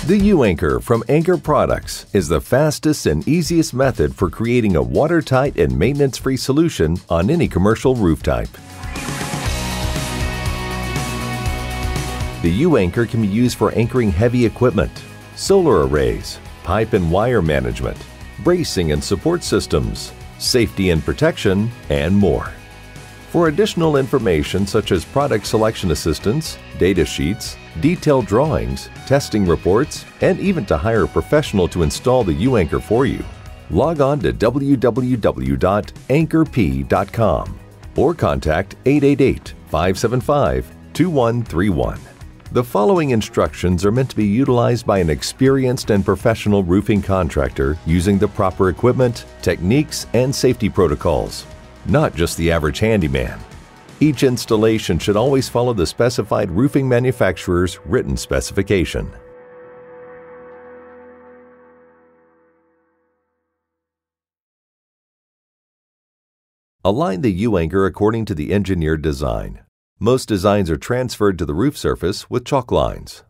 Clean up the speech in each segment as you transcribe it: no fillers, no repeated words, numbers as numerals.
The U-Anchor from Anchor Products is the fastest and easiest method for creating a watertight and maintenance-free solution on any commercial roof type. The U-Anchor can be used for anchoring heavy equipment, solar arrays, pipe and wire management, bracing and support systems, safety and protection, and more. For additional information such as product selection assistance, data sheets, detailed drawings, testing reports, and even to hire a professional to install the U-Anchor for you, log on to www.anchorp.com or contact 888-575-2131. The following instructions are meant to be utilized by an experienced and professional roofing contractor using the proper equipment, techniques, and safety protocols, not just the average handyman. Each installation should always follow the specified roofing manufacturer's written specification. Align the U-Anchor according to the engineered design. Most designs are transferred to the roof surface with chalk lines.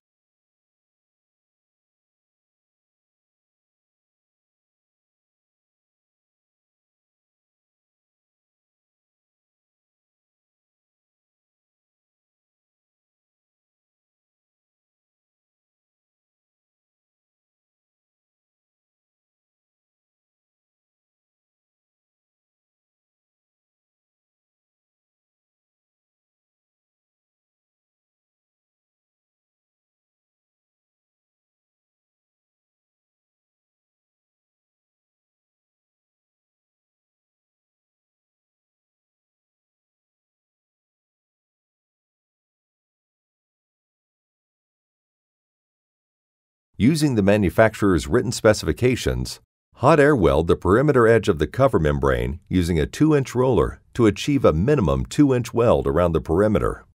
Using the manufacturer's written specifications, hot air weld the perimeter edge of the cover membrane using a 2-inch roller to achieve a minimum 2-inch weld around the perimeter.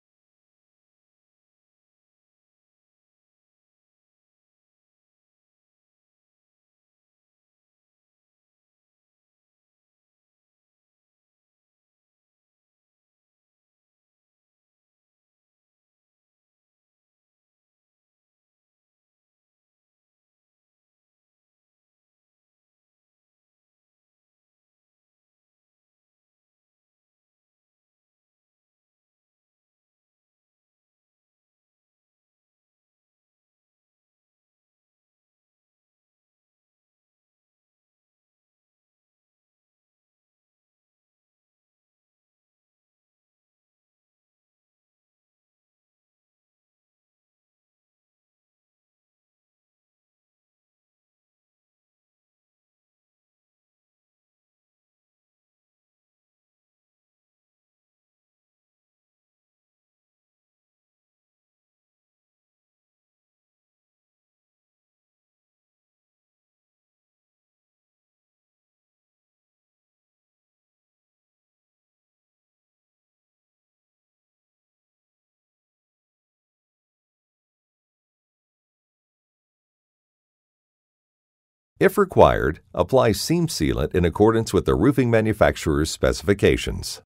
If required, apply seam sealant in accordance with the roofing manufacturer's specifications.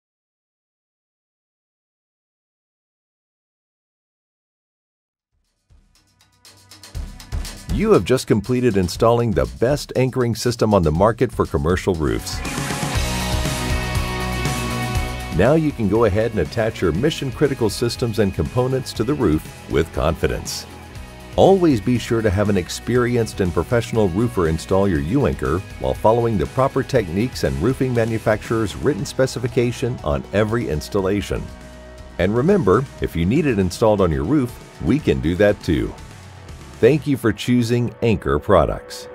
You have just completed installing the best anchoring system on the market for commercial roofs. Now you can go ahead and attach your mission-critical systems and components to the roof with confidence. Always be sure to have an experienced and professional roofer install your U-Anchor while following the proper techniques and roofing manufacturer's written specification on every installation. And remember, if you need it installed on your roof, we can do that too. Thank you for choosing Anchor Products.